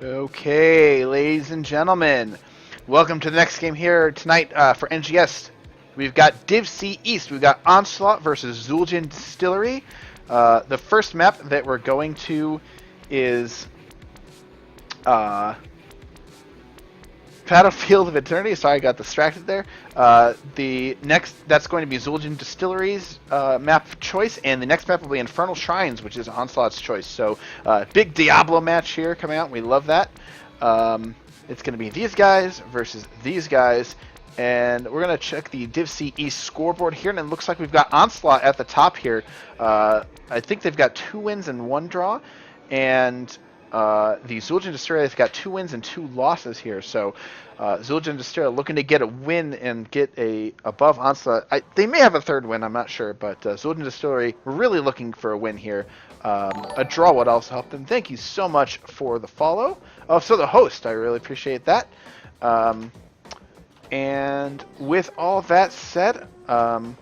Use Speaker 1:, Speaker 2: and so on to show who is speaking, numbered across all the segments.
Speaker 1: Okay, ladies and gentlemen, welcome to the next game here tonight for NGS. We've got Div C East. We've got Onslaught versus Zul'jin Distillery. The first map that we're going to is Battlefield of Eternity. Sorry, I got distracted there. The next, that's going to be Zul'jin Distillery's map choice, and the next map will be Infernal Shrines, which is Onslaught's choice. So, big Diablo match here coming out. We love that. It's going to be these guys versus these guys, and we're going to check the Div C East scoreboard here, and it looks like we've got Onslaught at the top here. I think they've got 2 wins and 1 draw, and the Zul'jin Distillery has got 2 wins and 2 losses here. So Zul'jin Distillery looking to get a win and get a above Onslaught. They may have a 3rd win, I'm not sure, but Zul'jin Distillery really looking for a win here. A draw would also help them. Thank you so much for the follow. Oh, so the host, I really appreciate that. And with all that said, I'm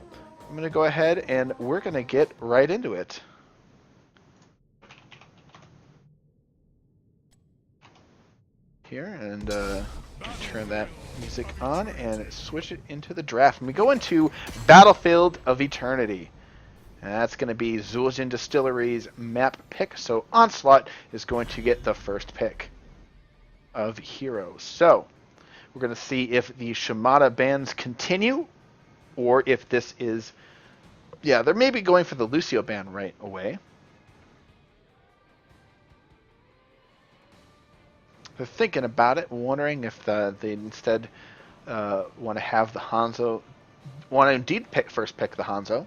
Speaker 1: going to go ahead and we're going to get right into it. Here, and turn that music on and switch it into the draft. And we go into Battlefield of Eternity. And that's going to be Zul'jin Distillery's map pick. So Onslaught is going to get the first pick of heroes. So we're going to see if the Shimada bans continue, or if this is... Yeah, they're maybe going for the Lucio ban right away. They're thinking about it, wondering if they instead want to have the Hanzo, want to indeed first pick the Hanzo.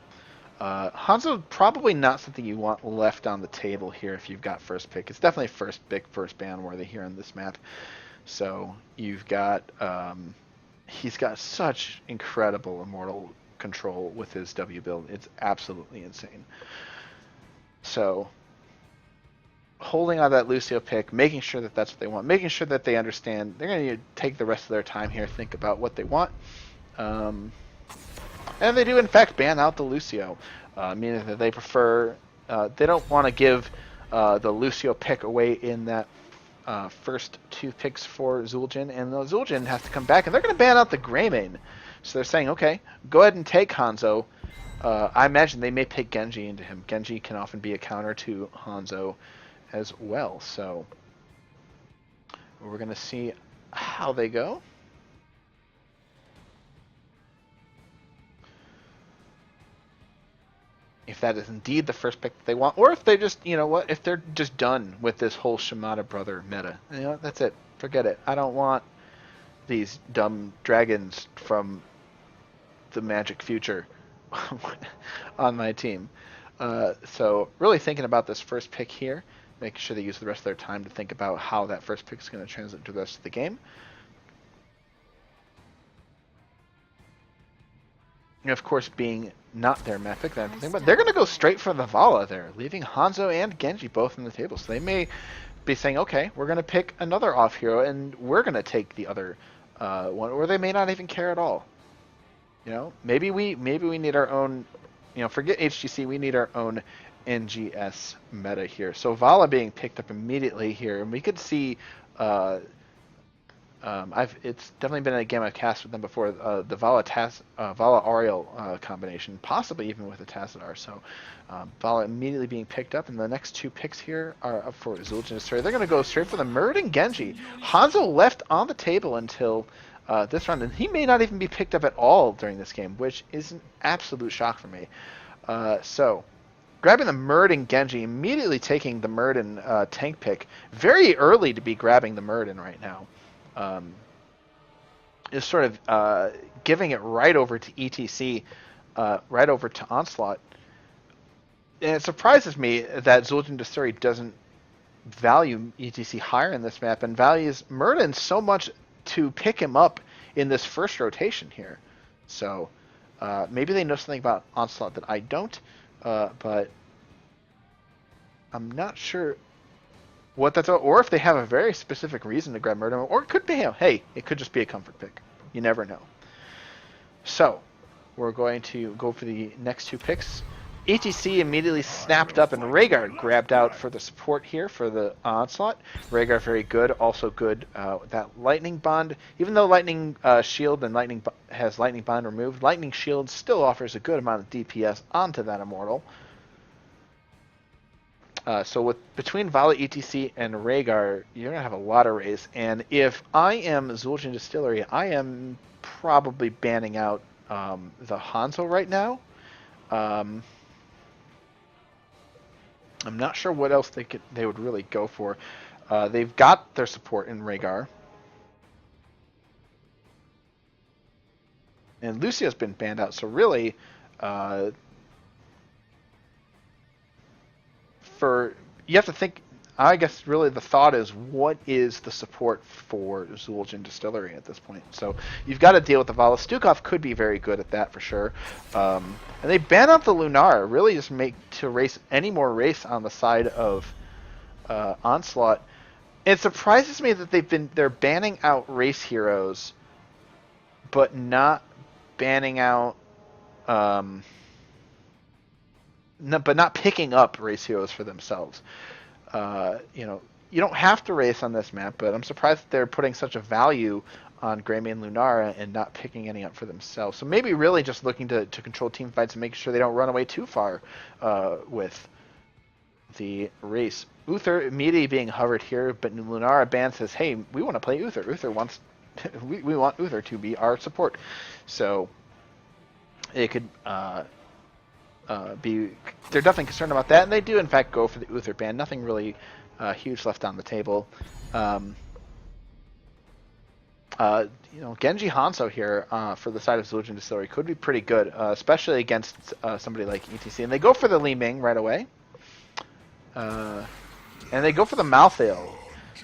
Speaker 1: Hanzo probably not something you want left on the table here if you've got first pick. It's definitely first pick, first ban worthy here on this map. So you've got, he's got such incredible immortal control with his W build. It's absolutely insane. So holding on that Lucio pick, making sure that that's what they want, making sure that they understand they're going to take the rest of their time here, think about what they want. And they do, in fact, ban out the Lucio, meaning that they prefer, they don't want to give the Lucio pick away in that first 2 picks for Zul'jin, and the Zul'jin has to come back, and they're going to ban out the Greymane. So they're saying, okay, go ahead and take Hanzo. I imagine they may pick Genji into him. Genji can often be a counter to Hanzo as well, so we're going to see how they go. If that is indeed the first pick that they want, or if they just, you know what, if they're just done with this whole Shimada brother meta. You know, that's it. Forget it. I don't want these dumb dragons from the Magic future on my team. So really thinking about this first pick here, making sure they use the rest of their time to think about how that first pick is going to translate to the rest of the game. And of course, being not their map pick, but they're going to go straight for the Vala there, leaving Hanzo and Genji both on the table. So they may be saying, okay, we're going to pick another off hero, and we're going to take the other one, or they may not even care at all. You know, maybe we need our own. You know, forget HGC, we need our own NGS meta here. So Vala being picked up immediately here, and we could see it's definitely been a game I've cast with them before, the Vala Ariel combination, possibly even with a Tassadar. So Vala immediately being picked up, and the next 2 picks here are up for Zul'jin Distillery. They're going to go straight for the Muradin Genji. Hanzo left on the table until this round, and he may not even be picked up at all during this game, which is an absolute shock for me. So grabbing the Muradin Genji, immediately taking the Muradin tank pick, very early to be grabbing the Muradin right now. Is sort of giving it right over to ETC, right over to Onslaught. And it surprises me that Zul'jin Distillery doesn't value ETC higher in this map and values Muradin so much to pick him up in this first rotation here. So maybe they know something about Onslaught that I don't, but I'm not sure what that's about, or if they have a very specific reason to grab Muradin, or it could be, hey, it could just be a comfort pick. You never know. So we're going to go for the next 2 picks. ETC immediately snapped up, and Rhaegar grabbed out for the support here for the Onslaught. Rhaegar very good, also good that Lightning Bond. Even though Lightning Shield and has Lightning Bond removed, Lightning Shield still offers a good amount of DPS onto that Immortal. So between Vala, ETC, and Rhaegar, you're going to have a lot of Rays. And if I am Zul'jin Distillery, I am probably banning out the Hanzo right now. I'm not sure what else they would really go for. They've got their support in Rhaegar. And Lucio's been banned out, so really, you have to think, I guess really the thought is, what is the support for Zul'jin Distillery at this point? So you've got to deal with the Vala. Stukov could be very good at that for sure. And they ban out the Lunar, really just race any more race on the side of Onslaught. It surprises me that they're banning out race heroes, but not banning out but not picking up race heroes for themselves. You don't have to race on this map, but I'm surprised that they're putting such a value on Greyman and Lunara and not picking any up for themselves. So maybe really just looking to control team fights and making sure they don't run away too far with the race. Uther immediately being hovered here, but Lunara band says, hey, we want to play Uther. Uther wants we want Uther to be our support. So it could they're definitely concerned about that, and they do in fact go for the Uther ban. Nothing really huge left on the table. Genji Hanzo here for the side of Zul'jin Distillery could be pretty good, especially against somebody like ETC. And they go for the Li Ming right away. And they go for the Malthael.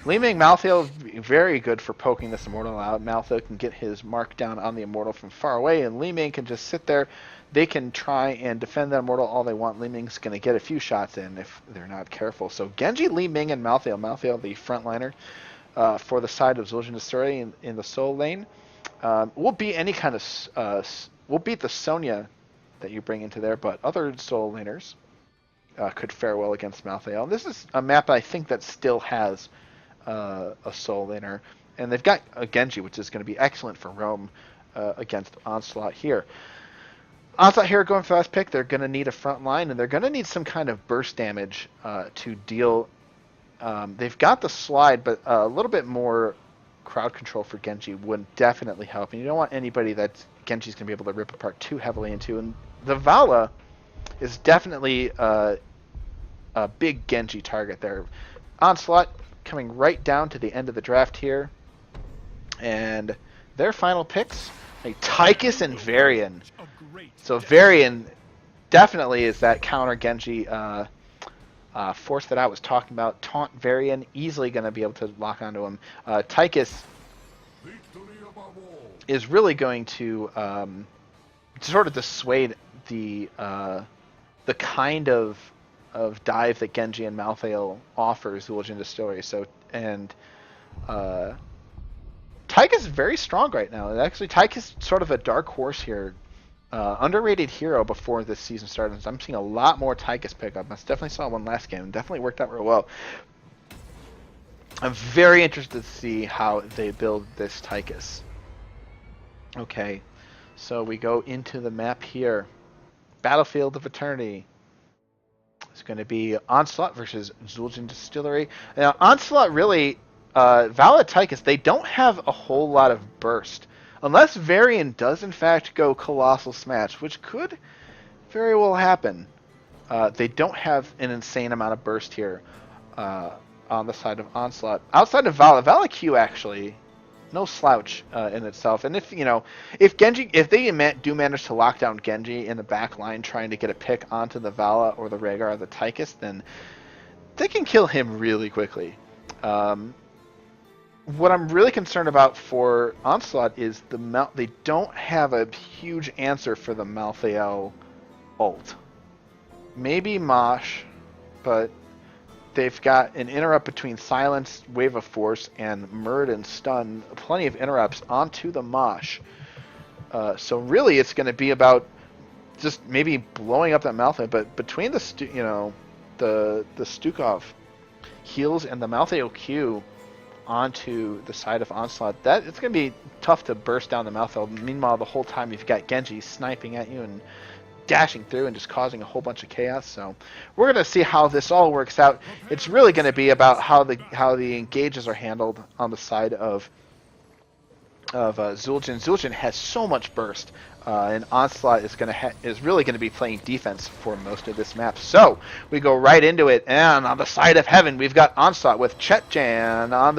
Speaker 1: Li Ming Malthael is very good for poking this Immortal out. Malthael can get his mark down on the Immortal from far away, and Li Ming can just sit there. They can try and defend that Immortal all they want. Li Ming's going to get a few shots in if they're not careful. So Genji, Li Ming, and Malthael. Malthael, the frontliner for the side of Zul'jin Distillery in the Soul lane. We'll beat any kind of... we'll beat the Sonya that you bring into there, but other Soul laners could fare well against Malthael. This is a map I think that still has a Soul laner. And they've got a Genji, which is going to be excellent for Rome against Onslaught here. Onslaught here going for last pick. They're going to need a front line, and they're going to need some kind of burst damage to deal. They've got the slide, but a little bit more crowd control for Genji would definitely help. And you don't want anybody that Genji's going to be able to rip apart too heavily into. And the Vala is definitely a big Genji target there. Onslaught coming right down to the end of the draft here. And their final picks, Tychus and Varian. So Varian definitely is that counter Genji force that I was talking about. Taunt Varian, easily going to be able to lock onto him. Tychus is really going to sort of dissuade the kind of dive that Genji and Malthael offers Zul'jin Distillery. So Tychus is very strong right now. Actually, Tychus is sort of a dark horse here. Underrated hero before this season started. I'm seeing a lot more Tychus pickup. I definitely saw one last game. Definitely worked out real well. I'm very interested to see how they build this Tychus. Okay, so we go into the map here. Battlefield of Eternity. It's going to be Onslaught versus Zul'jin Distillery. Now, Onslaught really, Vala Tychus, they don't have a whole lot of burst. Unless Varian does in fact go Colossal Smash, which could very well happen. They don't have an insane amount of burst here on the side of Onslaught. Outside of Vala Q actually, no slouch in itself. And if they do manage to lock down Genji in the back line trying to get a pick onto the Vala or the Rhaegar or the Tychus, then they can kill him really quickly. What I'm really concerned about for Onslaught is they don't have a huge answer for the Malthael ult. Maybe Mosh, but they've got an interrupt between Silence, Wave of Force, and Murd and Stun. Plenty of interrupts onto the Mosh. So really it's going to be about just maybe blowing up that Malthael. But between the the Stukov heals and the Malthael Q onto the side of Onslaught, that it's going to be tough to burst down the Malthael. Meanwhile, the whole time you've got Genji sniping at you and dashing through and just causing a whole bunch of chaos. So we're going to see how this all works out. It's really going to be about how the engages are handled on the side of Zul'jin. Zul'jin has so much burst, and Onslaught is really going to be playing defense for most of this map. So we go right into it, and on the side of Heaven, we've got Onslaught with Chetjan on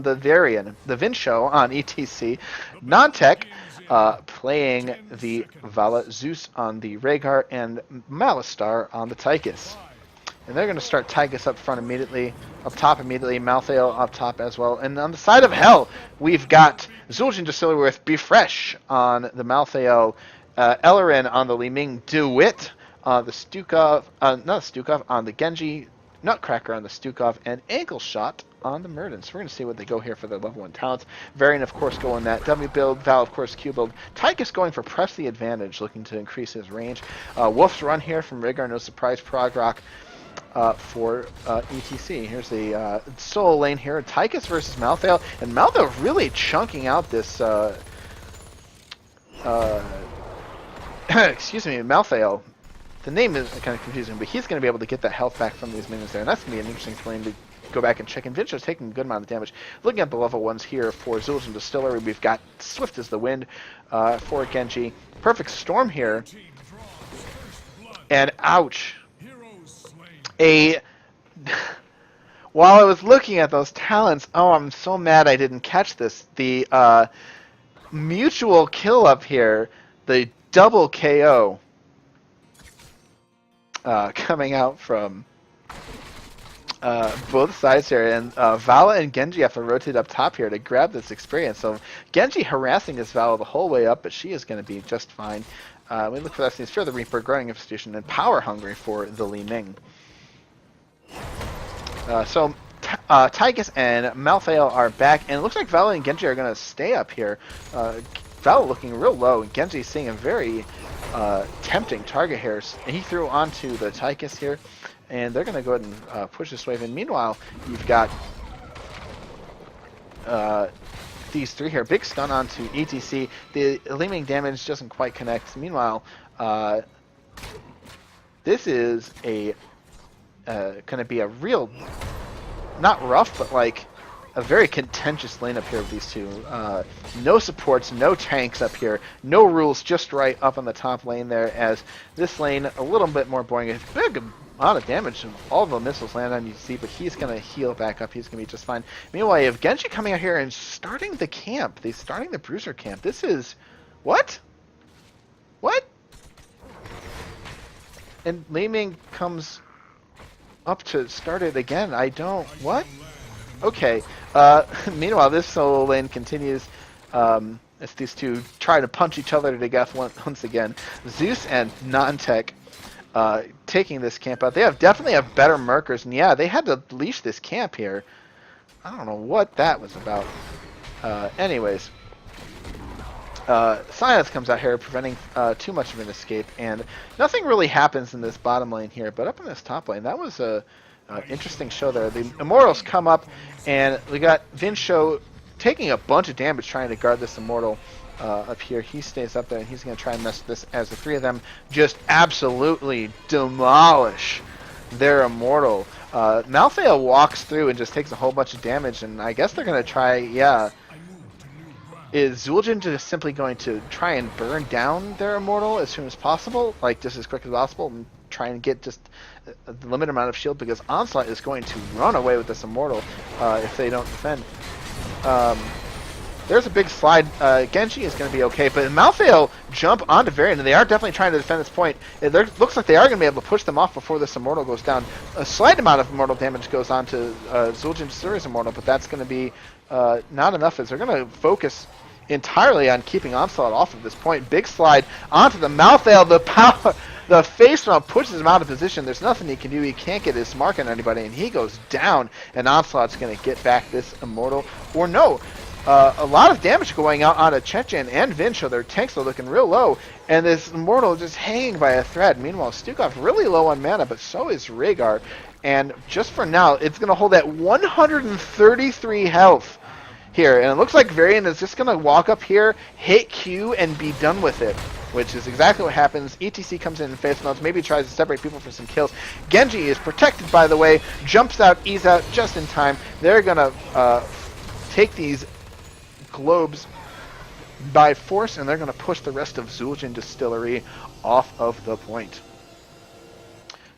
Speaker 1: the Varian, the Vin show on ETC, Non-Tech playing the Vala Zeus on the Rhaegar, and Malistar on the Tychus. And they're going to start Tychus up front immediately, up top immediately, Malthael up top as well. And on the side of Hell, we've got Zul'jin Distillery with Be Fresh on the Malthael, Ellerin on the Li Ming, DeWitt on the Stukov, on the Genji, Nutcracker on the Stukov, and Ankle Shot on the Murden. So we're going to see what they go here for their level 1 talents. Varian, of course, going that W build. Val, of course, Q build. Tychus going for Press the Advantage, looking to increase his range. Wolf's Run here from Rhaegar, no surprise. Prog Rock for ETC. Here's the solo lane here. Tychus versus Malthael, and Malthael really chunking out this excuse me, Malthael. The name is kind of confusing, but he's going to be able to get that health back from these minions there, and that's going to be an interesting lane to go back and check. And Vincho's taking a good amount of damage. Looking at the level 1s here for Zul'jin Distillery, we've got Swift as the Wind for Genji. Perfect Storm here. And ouch. While I was looking at those talents, oh, I'm so mad I didn't catch this. The mutual kill up here, the double KO coming out from both sides here, and Vala and Genji have to rotate up top here to grab this experience. So Genji harassing this Vala the whole way up, but she is going to be just fine. We look for that Fear the Reaper, Growing Institution, and Power Hungry for the Li Ming. So Tychus and Malthael are back, and it looks like Vala and Genji are going to stay up here. Vala looking real low, and Genji seeing a very tempting target here. And he threw onto the Tychus here, and they're going to go ahead and push this wave. And meanwhile, you've got these three here. Big stun onto ETC. The Li Ming damage doesn't quite connect. Meanwhile, this is a going to be a real, not rough, but like a very contentious lane up here with these two. No supports, no tanks up here, no rules, just right up on the top lane there, as this lane a little bit more boring. A big amount of damage, all the missiles land on UC, but he's going to heal back up. He's going to be just fine. Meanwhile, you have Genji coming out here and starting the camp. They're starting the Bruiser camp. This is... What? What? And Li Ming comes up to start it again. I don't... What? Okay. Meanwhile, this solo lane continues as these two try to punch each other to death once again. Zeus and Non-Tech taking this camp out. They definitely have better Merkers, and yeah, they had to leash this camp here. I don't know what that was about. Anyways, Silence comes out here, preventing too much of an escape, and nothing really happens in this bottom lane here, but up in this top lane, that was a interesting show there. The Immortals come up, and we got Vincho taking a bunch of damage trying to guard this Immortal up here. He stays up there, and he's going to try and mess with this as the three of them just absolutely demolish their Immortal. Malthael walks through and just takes a whole bunch of damage, and I guess they're going to try, yeah... Is Zul'jin just simply going to try and burn down their Immortal as soon as possible, like just as quick as possible, and try and get just a limited amount of shield, because Onslaught is going to run away with this Immortal if they don't defend. There's a big slide. Genji is going to be okay, but Malthael jump onto Varian, and they are definitely trying to defend this point. It looks like they are going to be able to push them off before this Immortal goes down. A slight amount of Immortal damage goes on to Zul'jin's Series Immortal, but that's going to be not enough, as they're going to focus entirely on keeping Onslaught off at this point. Big slide onto the Malthael. The power, the face mount pushes him out of position. There's nothing he can do. He can't get his mark on anybody, and he goes down. And Onslaught's going to get back this Immortal. Or no, A lot of damage going out onto Chechen and Vincho. Their tanks are looking real low, and this Immortal just hanging by a thread. Meanwhile, Stukov really low on mana, but so is Rhaegar. And just for now, it's going to hold at 133 health here. And it looks like Varian is just going to walk up here, hit Q, and be done with it, which is exactly what happens. ETC comes in and face melts, maybe tries to separate people for some kills. Genji is protected, by the way, jumps out, ease out just in time. They're going to take these globes by force, and they're going to push the rest of Zul'jin Distillery off of the point.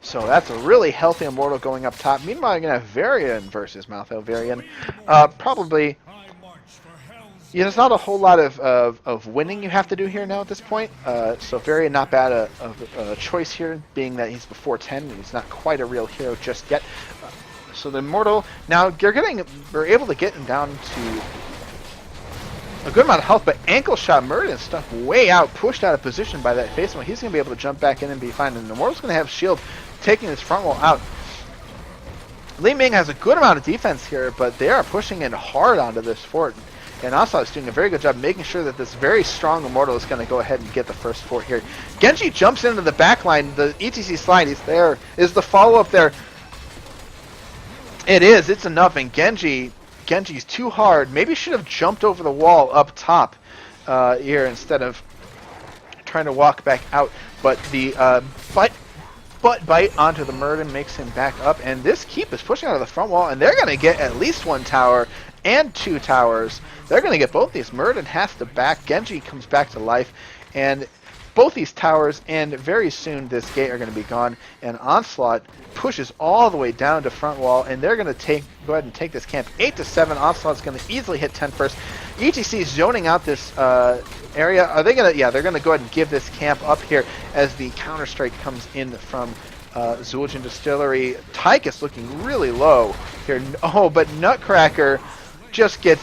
Speaker 1: So that's a really healthy Immortal going up top. Meanwhile, you're going to have Varian versus Malthael. Varian probably... Yeah, there's not a whole lot of winning you have to do here now at this point. So Varian not bad a choice here, being that he's before 10 and he's not quite a real hero just yet. So the Immortal, now we're able to get him down to a good amount of health, but ankle shot Murder and stuff way out, pushed out of position by that face one. He's going to be able to jump back in and be fine. And the Immortal's going to have shield taking his front wall out. Li Ming has a good amount of defense here, but they are pushing in hard onto this fort. And Onslaught is doing a very good job making sure that this very strong Immortal is going to go ahead and get the first fort here. Genji jumps into the back line. The ETC slide, he's there. Is the follow-up there? It is. It's enough. And Genji's too hard. Maybe should have jumped over the wall up top here instead of trying to walk back out. But the butt bite onto the Murden makes him back up. And this keep is pushing out of the front wall. And they're going to get at least one tower and two towers. They're going to get both these. Murden has to back. Genji comes back to life. And both these towers and very soon this gate are going to be gone. And Onslaught pushes all the way down to front wall, and they're going to go ahead and take this camp 8-7. Onslaught's going to easily hit 10 first. ETC is zoning out this area. Are they going to? Yeah, they're going to go ahead and give this camp up here as the counter strike comes in from Zul'jin Distillery. Tychus looking really low here. Oh, but Nutcracker just gets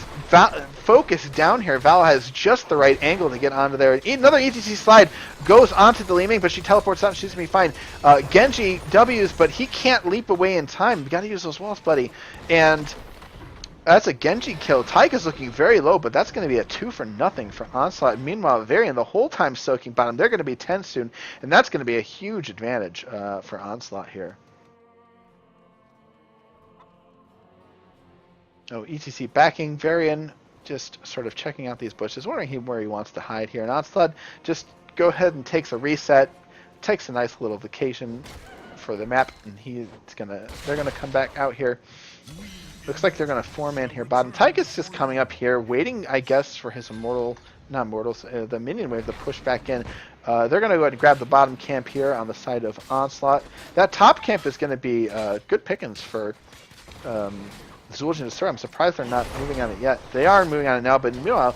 Speaker 1: focused down here. Val has just the right angle to get onto there. Another ETC slide goes onto the Li Ming, but she teleports out and she's going to be fine. Genji W's, but he can't leap away in time. You got to use those walls, buddy. And that's a Genji kill. Tyga's looking very low, but that's going to be a 2-for-0 for Onslaught. Meanwhile, Varian the whole time soaking bottom. They're going to be 10 soon, and that's going to be a huge advantage for Onslaught here. Oh, ETC backing. Varian just sort of checking out these bushes, wondering where he wants to hide here. And Onslaught just go ahead and takes a reset, takes a nice little vacation for the map, and they're gonna come back out here. Looks like they're gonna four-man here bottom. Tychus just coming up here, waiting, I guess, for his the minion wave to push back in. They're gonna go ahead and grab the bottom camp here on the side of Onslaught. That top camp is gonna be good pickings for Zul'jin Distillery. I'm surprised they're not moving on it yet. They are moving on it now, but meanwhile,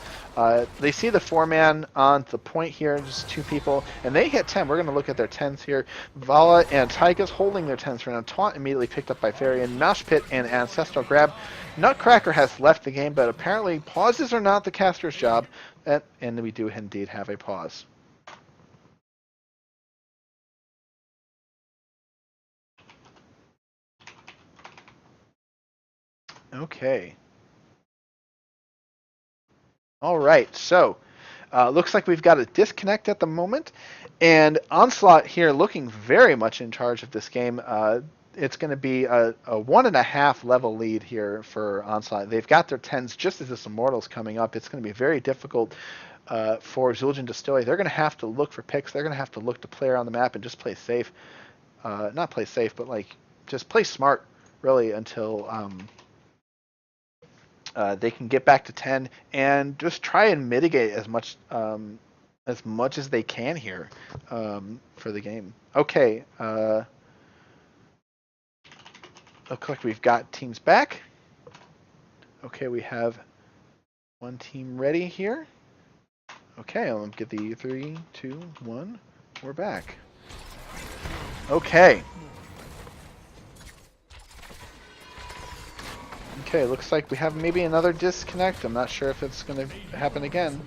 Speaker 1: they see the four-man on the point here, just two people, and they hit 10. We're going to look at their 10s here. Vala and Tychus holding their 10s for now. Taunt immediately picked up by Varian. Mouse Pit and Ancestral Grab. Nutcracker has left the game, but apparently pauses are not the caster's job, and we do indeed have a pause. Okay. All right, so looks like we've got a disconnect at the moment, and Onslaught here looking very much in charge of this game. It's going to be a 1.5 level lead here for Onslaught. They've got their 10s just as this Immortal's coming up. It's going to be very difficult for Zul'jin Distillery. They're going to have to look for picks. They're going to have to look to play around the map and just play safe. Not play safe, but like just play smart, really, until they can get back to 10 and just try and mitigate as much as they can here for the game. Okay. Looks like we've got teams back. Okay, we have one team ready here. Okay, I'll get the 3, 2, 1. We're back. Okay. Okay, looks like we have maybe another disconnect. I'm not sure if it's going to happen again.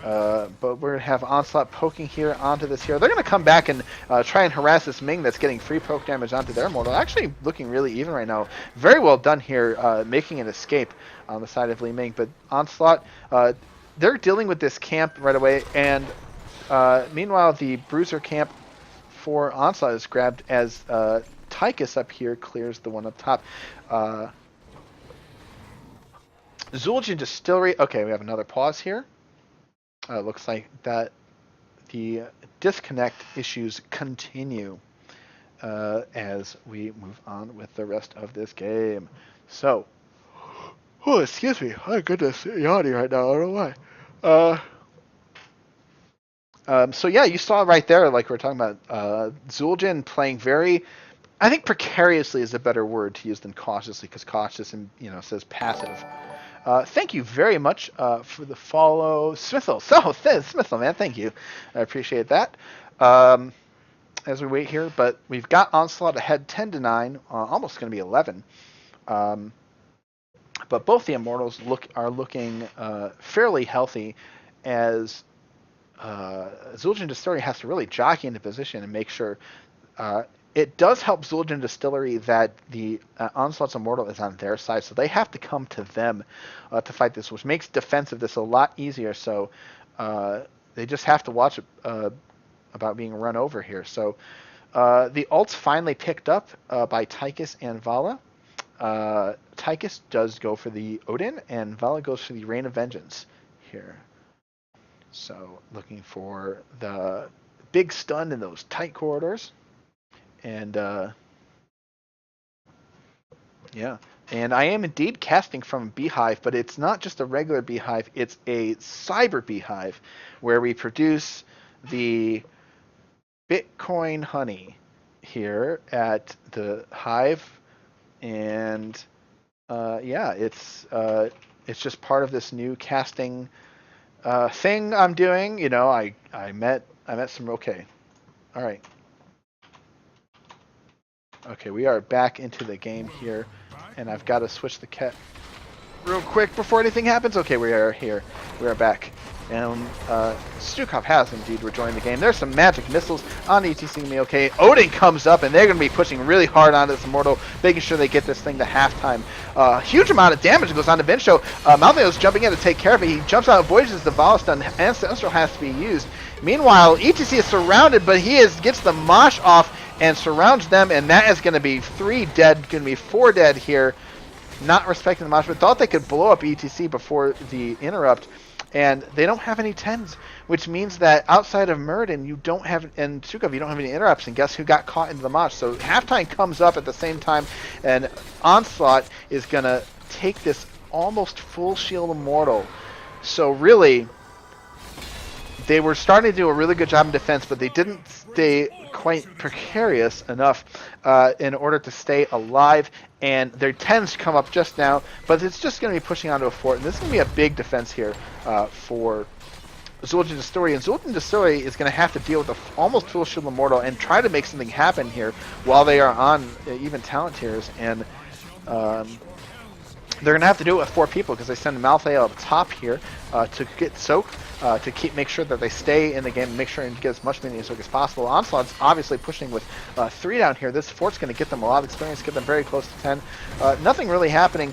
Speaker 1: But we're going to have Onslaught poking here onto this hero. They're going to come back and try and harass this Ming that's getting free poke damage onto their mortal. Actually looking really even right now. Very well done here, making an escape on the side of Li Ming. But Onslaught, they're dealing with this camp right away. And meanwhile, the Bruiser camp for Onslaught is grabbed as Tychus up here clears the one up top. Zul'jin Distillery. Okay, we have another pause here. Looks like that the disconnect issues continue as we move on with the rest of this game. So, oh, excuse me. My goodness, yawning right now. I don't know why. So yeah, you saw right there, like we were talking about, Zul'jin playing very, I think precariously is a better word to use than cautiously, because cautious and says passive. Thank you very much for the follow, Smithel. So, Smithel, man, thank you. I appreciate that. As we wait here, but we've got Onslaught ahead 10-9, almost going to be 11. But both the Immortals are looking fairly healthy, as Zul'jin Distillery has to really jockey into position and make sure. It does help Zul'jin Distillery that the Onslaught's Immortal is on their side, so they have to come to them to fight this, which makes defense of this a lot easier. So they just have to watch about being run over here. So the ult's finally picked up by Tychus and Vala. Tychus does go for the Odin, and Vala goes for the Rain of Vengeance here. So looking for the big stun in those tight corridors. And yeah, and I am indeed casting from Beehive, but it's not just a regular Beehive, it's a cyber Beehive where we produce the Bitcoin honey here at the hive. And yeah, it's just part of this new casting thing I'm doing. I met some, okay, all right. Okay, we are back into the game here, and I've got to switch the cat real quick before anything happens. Okay, we are here. We are back. And Stukov has indeed rejoined the game. There's some magic missiles on ETC me. Okay, Odin comes up, and they're going to be pushing really hard onto this Immortal, making sure they get this thing to halftime. Huge amount of damage goes on to Vincho. Maltheo's jumping in to take care of it. He jumps out, avoids the Valistun. Ancestral has to be used. Meanwhile, ETC is surrounded, but he gets the mosh off and surrounds them, and that is going to be 3 dead, going to be 4 dead here. Not respecting the mosh, but thought they could blow up ETC before the interrupt, and they don't have any 10s, which means that outside of Muradin, you don't have, and Stukov, you don't have any interrupts, and guess who got caught into the mosh? So halftime comes up at the same time, and Onslaught is going to take this almost full shield Immortal. So really, they were starting to do a really good job in defense, but they didn't stay quite precarious enough in order to stay alive. And their 10s come up just now, but it's just going to be pushing onto a fort. And this is going to be a big defense here for Zul'jin Distillery. And Zul'jin Distillery is going to have to deal with the almost full shield Immortal and try to make something happen here while they are on even talent tiers. And they're going to have to do it with 4 people, because they send Malthea up top here to get Soak, to make sure that they stay in the game and make sure and get as much minion Soak as possible. Onslaught's obviously pushing with 3 down here. This fort's going to get them a lot of experience, get them very close to 10. Nothing really happening.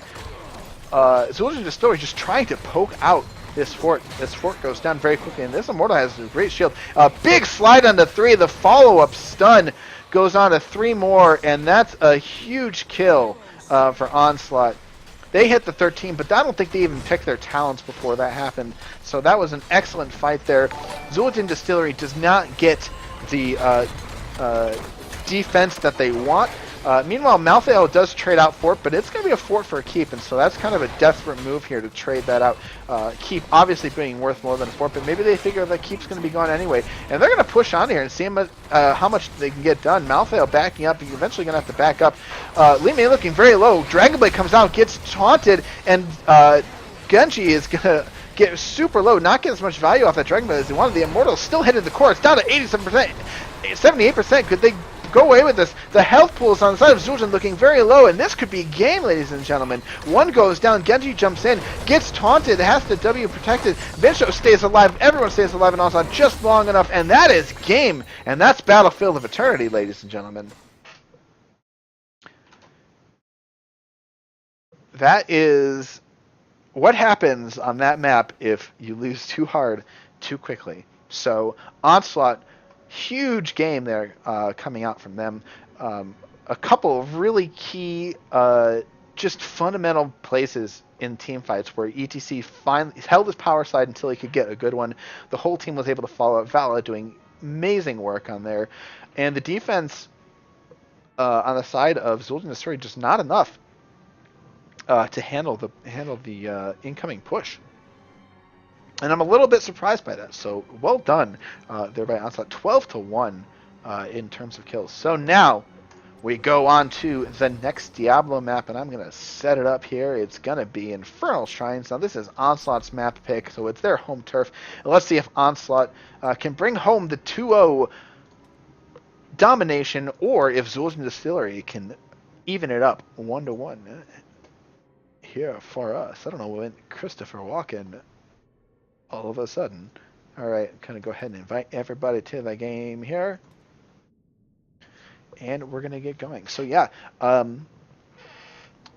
Speaker 1: Zul'jin Distillery just trying to poke out this fort. This fort goes down very quickly, and this Immortal has a great shield. A big slide onto 3. The follow-up stun goes on to 3 more, and that's a huge kill for Onslaught. They hit the 13, but I don't think they even picked their talents before that happened. So that was an excellent fight there. Zul'jin Distillery does not get the defense that they want. Meanwhile, Maltheo does trade out fort, but it's going to be a fort for a keep, and so that's kind of a desperate move here to trade that out. Keep obviously being worth more than a fort, but maybe they figure that keep's going to be gone anyway, and they're going to push on here and see how much they can get done. Maltheo backing up, you're eventually going to have to back up. Li Mei looking very low. Dragonblade comes out, gets taunted, and Genji is going to get super low, not get as much value off that Dragonblade as he wanted. The Immortal still hitting the core. It's down to 87%, 78%. Could they go away with this. The health pools on the side of Zul'jin looking very low, and this could be game, ladies and gentlemen. One goes down, Genji jumps in, gets taunted, has the W protected. Vincho stays alive, everyone stays alive in Onslaught just long enough, and that is game. And that's Battlefield of Eternity, ladies and gentlemen. That is what happens on that map if you lose too hard too quickly. So Onslaught, huge game there coming out from them. A couple of really key, just fundamental places in team fights where ETC finally held his power side until he could get a good one. The whole team was able to follow up. Vala doing amazing work on there, and the defense on the side of Zul'jin Distillery just not enough to handle the incoming push. And I'm a little bit surprised by that. So well done there by Onslaught. 12-1 in terms of kills. So now we go on to the next Diablo map, and I'm going to set it up here. It's going to be Infernal Shrines. Now this is Onslaught's map pick, so it's their home turf. And let's see if Onslaught can bring home the 2-0 domination, or if Zul'jin Distillery can even it up 1-1 here for us. I don't know when Christopher Walken all of a sudden. All right, kind of go ahead and invite everybody to the game here, and we're gonna get going. So yeah, I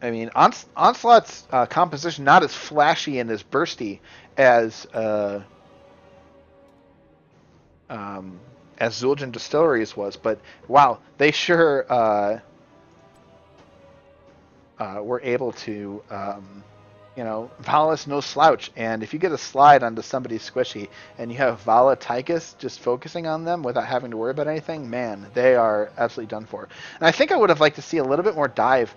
Speaker 1: mean, Onslaught's composition not as flashy and as bursty as Zul'jin Distillery's was, but wow, they sure were able to. You know, Vala's no slouch, and if you get a slide onto somebody squishy and you have Vala Tychus just focusing on them without having to worry about anything, man, they are absolutely done for. And I think I would have liked to see a little bit more dive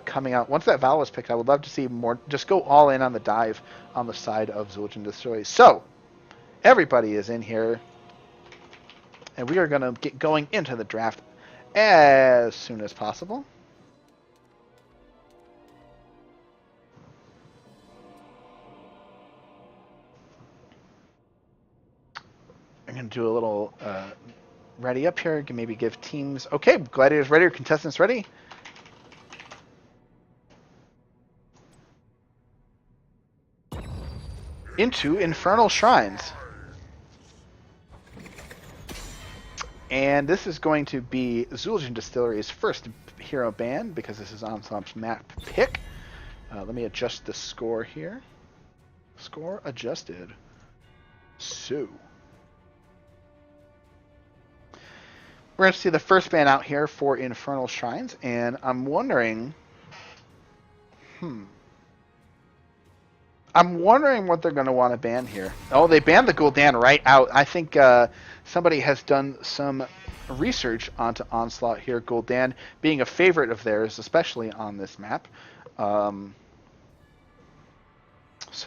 Speaker 1: coming out. Once that Vala was picked, I would love to see more, just go all in on the dive on the side of Zul'jin Distillery. So, everybody is in here, and we are going to get going into the draft as soon as possible. I'm going to do a little ready up here. Can maybe give teams... Okay, Gladiators ready or contestants ready? Into Infernal Shrines. And this is going to be Zul'jin Distillery's first hero ban, because this is Onslaught's map pick. Let me adjust the score here. Score adjusted. So... we're going to see the first ban out here for Infernal Shrines, and I'm wondering... I'm wondering what they're going to want to ban here. Oh, they banned the Gul'dan right out. I think somebody has done some research onto Onslaught here. Gul'dan being a favorite of theirs, especially on this map. So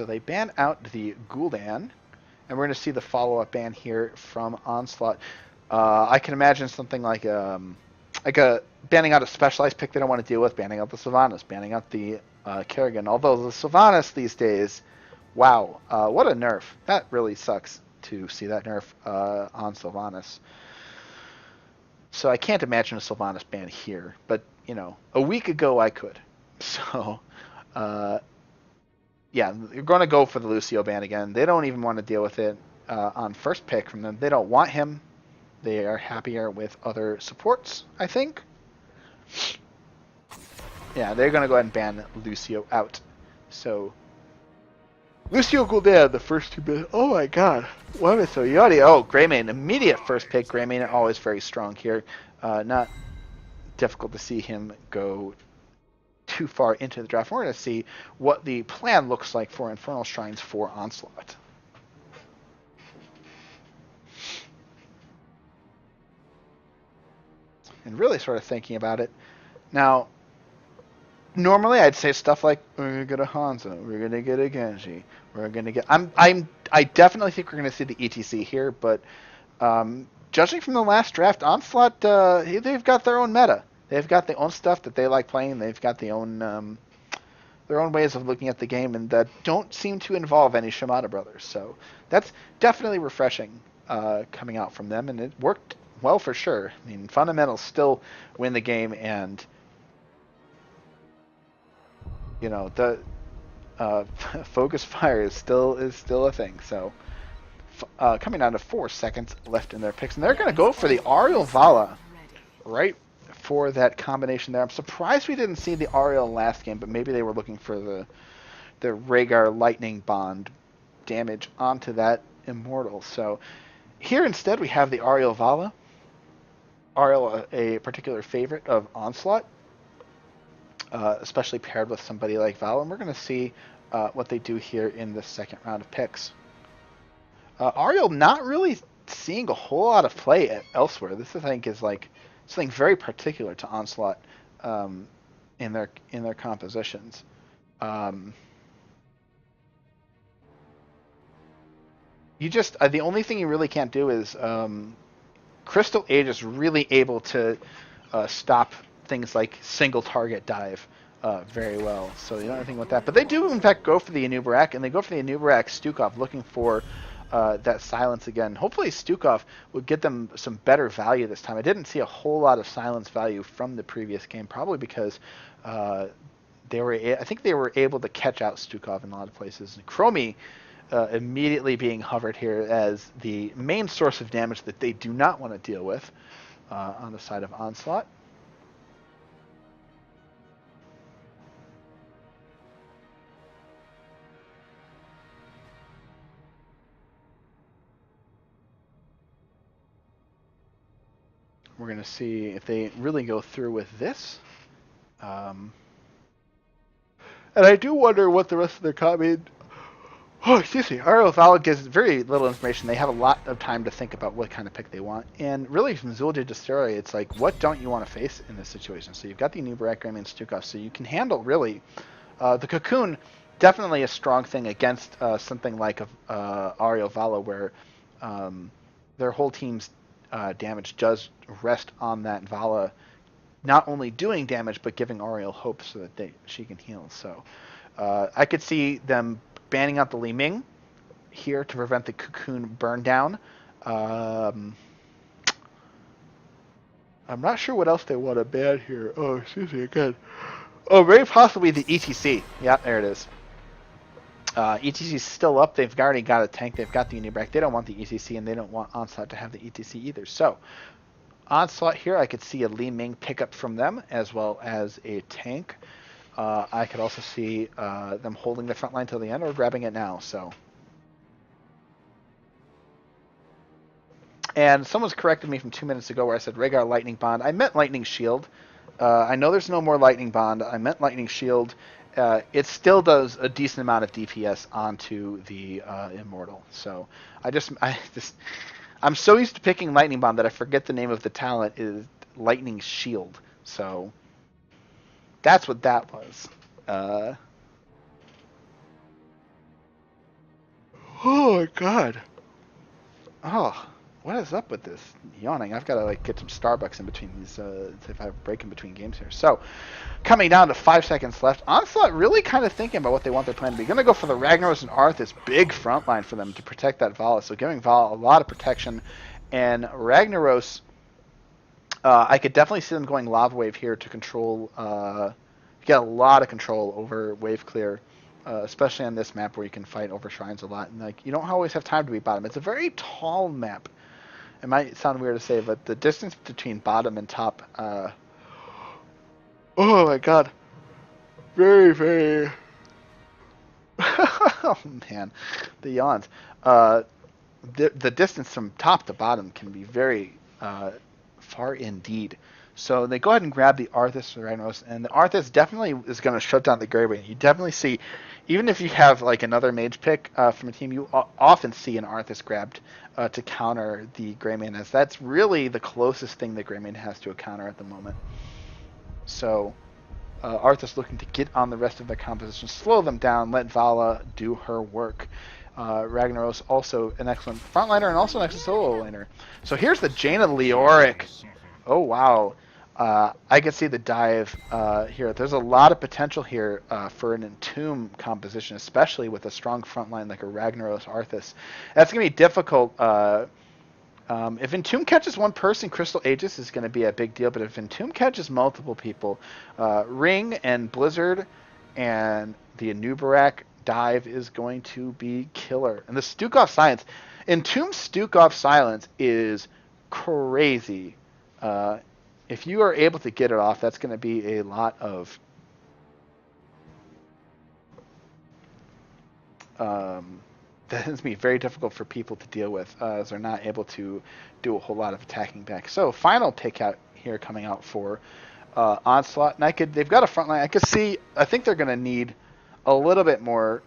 Speaker 1: they ban out the Gul'dan, and we're going to see the follow-up ban here from Onslaught. I can imagine something like a banning out a specialized pick they don't want to deal with, banning out the Sylvanas, banning out the Kerrigan. Although the Sylvanas these days, wow, what a nerf. That really sucks to see that nerf on Sylvanas. So I can't imagine a Sylvanas ban here, but, you know, a week ago I could. So, yeah, you're going to go for the Lucio ban again. They don't even want to deal with it on first pick from them. They don't want him. They are happier with other supports, I think. Yeah, they're going to go ahead and ban Lucio out. So, Lucio Gul'dan, the first two bits. Oh my god. Why am I so yachty? Oh, Greymane, immediate first pick. Greymane always very strong here. Not difficult to see him go too far into the draft. We're going to see what the plan looks like for Infernal Shrines for Onslaught. And really sort of thinking about it. Now, normally I'd say stuff like, we're going to get a Hanzo, we're going to get a Genji, we're going to get... I definitely think we're going to see the ETC here, but judging from the last draft, Onslaught, they've got their own meta. They've got their own stuff that they like playing. They've got their own ways of looking at the game, and that don't seem to involve any Shimada brothers. So that's definitely refreshing coming out from them, and it worked well, for sure. I mean, fundamentals still win the game, and the focus fire is still a thing. So coming down to 4 seconds left in their picks, and they're going to go for the Ariel Vala right for that combination there. I'm surprised we didn't see the Ariel last game, but maybe they were looking for the Rhaegar Lightning Bond damage onto that Immortal. So here instead we have the Ariel Vala. Ariel, a particular favorite of Onslaught, especially paired with somebody like Vala, and we're going to see what they do here in the second round of picks. Ariel not really seeing a whole lot of play elsewhere. This I think is like something very particular to Onslaught in their compositions. The only thing you really can't do is Crystal Age is really able to stop things like single target dive very well. So you don't have anything with that. But they do in fact go for the Anubarak, and they go for the Anubarak Stukov, looking for that silence again. Hopefully Stukov would get them some better value this time. I didn't see a whole lot of silence value from the previous game, probably because I think they were able to catch out Stukov in a lot of places. And Chromie immediately being hovered here as the main source of damage that they do not want to deal with on the side of Onslaught. We're going to see if they really go through with this. And I do wonder what the rest of their comment... Oh, excuse me. Ariel Vala gives very little information. They have a lot of time to think about what kind of pick they want. And really, from Zul'jin Distillery, it's like, what don't you want to face in this situation? So you've got the Anubarak, Gramy, and Stukov, so you can handle, really. The Cocoon, definitely a strong thing against something like Ariel Vala, where their whole team's damage does rest on that Vala not only doing damage, but giving Ariel hope so that she can heal. So I could see them banning out the Li Ming here to prevent the Cocoon burn down. I'm not sure what else they want to ban here. Oh, excuse me again. Oh, very possibly the ETC. Yeah, there it is. ETC is still up. They've already got a tank. They've got the Unibrack. They don't want the ETC, and they don't want Onslaught to have the ETC either. So, Onslaught here, I could see a Li Ming pickup from them, as well as a tank. I could also see them holding the front line till the end or grabbing it now. So, and someone's corrected me from 2 minutes ago where I said Rhaegar Lightning Bond. I meant Lightning Shield. I know there's no more Lightning Bond. I meant Lightning Shield. It still does a decent amount of DPS onto the Immortal. So I'm so used to picking Lightning Bond that I forget the name of the talent is Lightning Shield. So that's what that was. Oh my god. Oh, what is up with this yawning? I've got to get some Starbucks in between these if I have a break in between games here. So, coming down to 5 seconds left, Onslaught really kind of thinking about what they want their plan to be. Going to go for the Ragnaros and Arthas, big front line for them to protect that Vala. So giving Vala a lot of protection. And Ragnaros, I could definitely see them going Lava Wave here to control, get a lot of control over wave clear. Especially on this map where you can fight over shrines a lot, and you don't always have time to be bottom. It's a very tall map. It might sound weird to say, but the distance between bottom and top, oh my god, very, very. Oh man, the yawns. The distance from top to bottom can be very far indeed. So they go ahead and grab the Arthas Ragnaros, and the Arthas definitely is going to shut down the Greybane. You definitely see, even if you have another mage pick from a team, you often see an Arthas grabbed to counter the Greybane, as that's really the closest thing that Greybane has to a counter at the moment. So Arthas looking to get on the rest of their composition, slow them down, let Vala do her work. Ragnaros also an excellent frontliner and also an excellent solo laner. So here's the Jaina Leoric. Oh wow. I can see the dive here. There's a lot of potential here for an Entomb composition, especially with a strong front line like a Ragnaros Arthas. That's going to be difficult If Entomb catches one person, Crystal Aegis is going to be a big deal. But if Entomb catches multiple people, Ring and Blizzard and the Anubarak dive is going to be killer. And the Stukov Silence, Entomb Stukov Silence is crazy. If you are able to get it off, that's going to be a lot of that is be very difficult for people to deal with, as they're not able to do a whole lot of attacking back. So final pick out here coming out for Onslaught, and they've got a front line. I think they're going to need a little bit more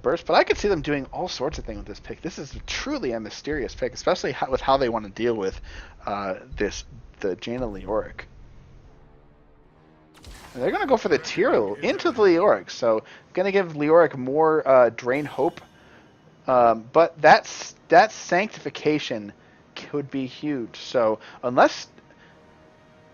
Speaker 1: burst, but I could see them doing all sorts of things with this pick. This is truly a mysterious pick, especially with how they want to deal with the Jaina Leoric. And they're going to go for the Tyrael into the Leoric, so going to give Leoric more Drain Hope, but that Sanctification could be huge. So unless,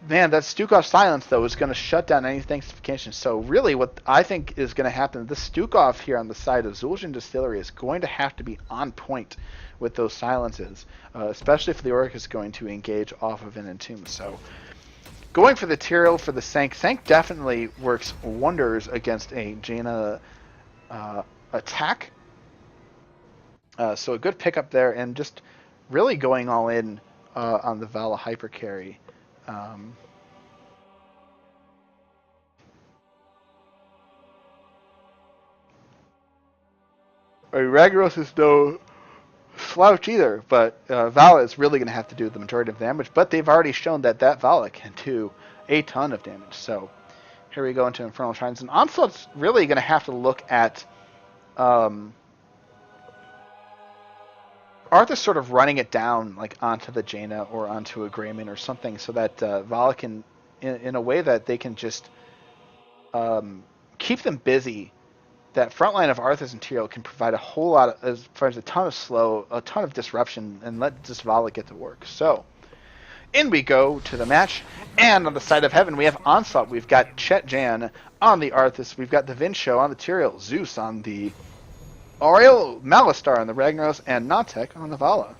Speaker 1: man, that Stukov Silence, though, is going to shut down any Sanctification. So really what I think is going to happen, this Stukov here on the side of Zul'jin Distillery is going to have to be on point with those silences, especially if the Leoric is going to engage off of an Entomb. So going for the Tyrael for the Sank. Sank definitely works wonders against a Jaina attack. So a good pickup there, and just really going all in on the Vala hyper carry. Ragnaros is no slouch either, but Vala is really going to have to do the majority of damage. But they've already shown that Vala can do a ton of damage. So here we go into Infernal Shrines, and Onslaught's really going to have to look at Arthur sort of running it down like onto the Jaina or onto a Greyman or something, so that Vala can, in a way that they can just keep them busy. That front line of Arthas and Tyrael can provide a whole lot of, as far as a ton of disruption, and let just Vala get to work. So in we go to the match, and on the side of heaven we have Onslaught. We've got Chet Jan on the Arthas, we've got the Vincho on the Tyrael, Zeus on the Auriel, Malistar on the Ragnaros, and Nautek on the Vala.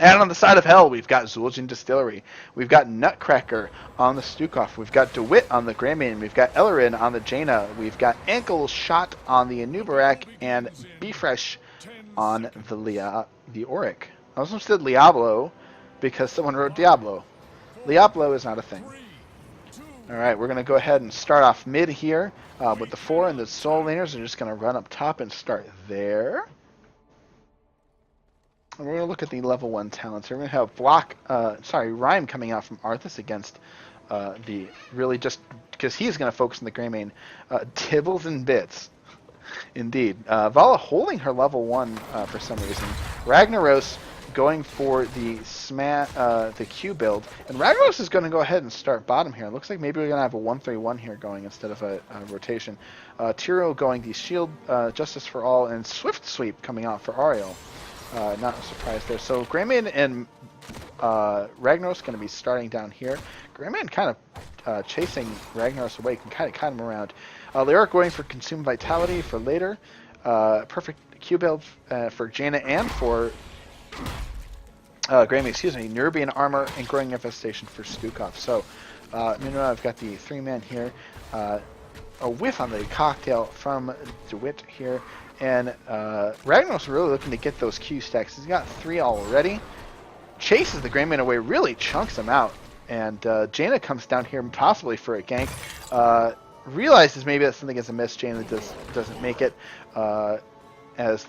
Speaker 1: And on the side of hell, we've got Zul'jin Distillery. We've got Nutcracker on the Stukov. We've got DeWitt on the Greyman. We've got Ellerin on the Jaina. We've got Ankle Shot on the Anubarak. And Befresh on the Auric. I almost said Diablo because someone wrote Diablo. Diablo is not a thing. Alright, we're going to go ahead and start off mid here with the 4, and the Soul Laners are just going to run up top and start there. And we're going to look at the level 1 talents. We're going to have Rhyme coming out from Arthas against the really just, because he's going to focus on the Greymane, Tibbles and Bits. Indeed. Vala holding her level 1 for some reason. Ragnaros going for the Q build. And Ragnaros is going to go ahead and start bottom here. It looks like maybe we're going to have a 1-3-1 here going instead of a rotation. Tyrael going the Shield, Justice for All, and Swift Sweep coming out for Auriel. Not a surprise there. So Greyman and Ragnaros going to be starting down here. Greyman kind of chasing Ragnaros away, can kind of cut him around. Leoric going for Consume Vitality for later. Perfect Q build for Jaina and for Greyman, Nerubian Armor and Growing Infestation for Stukov. So meanwhile, I've got the 3-man here. A whiff on the cocktail from DeWitt here. And Ragnaros really looking to get those Q stacks. He's got 3 already. Chases the Greyman away, really chunks him out. And Jaina comes down here possibly for a gank. Realizes maybe that something is amiss. Jaina doesn't make it as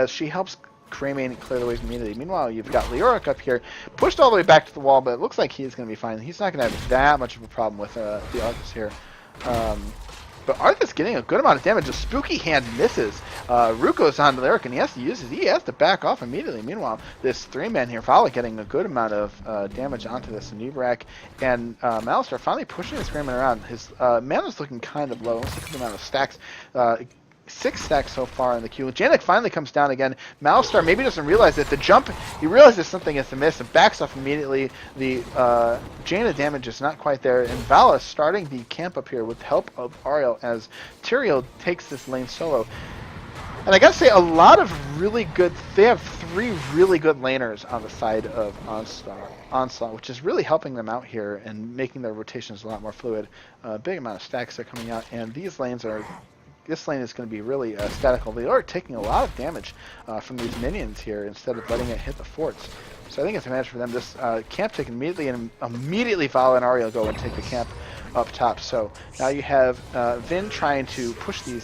Speaker 1: she helps Greyman clear the way from immunity. Meanwhile, you've got Leoric up here, pushed all the way back to the wall, but it looks like he's going to be fine. He's not going to have that much of a problem with the Arthas here. But Arthas getting a good amount of damage. A Spooky Hand misses. Ruko's on Leoric, and he has to back off immediately. Meanwhile, this 3-man here, Vala getting a good amount of damage onto this Anubarak, and Malistar finally pushing his Greyman around. His mana's looking kind of low. Let's look at the amount of stacks. 6 stacks so far in the queue. Janek finally comes down again. Malistar maybe doesn't realize it. The jump, he realizes something is amiss and backs off immediately. The Jaina damage is not quite there. And Vala starting the camp up here with the help of Auriel as Tyrael takes this lane solo. And I gotta say, a lot of really good. They have 3 really good laners on the side of Onslaught, which is really helping them out here and making their rotations a lot more fluid. A big amount of stacks are coming out, and these lanes are. This lane is going to be really statical. They are taking a lot of damage from these minions here instead of letting it hit the forts. So I think it's a match for them. This camp take immediately, and immediately Vala and Ariel go and take the camp up top. So now you have Vin trying to push these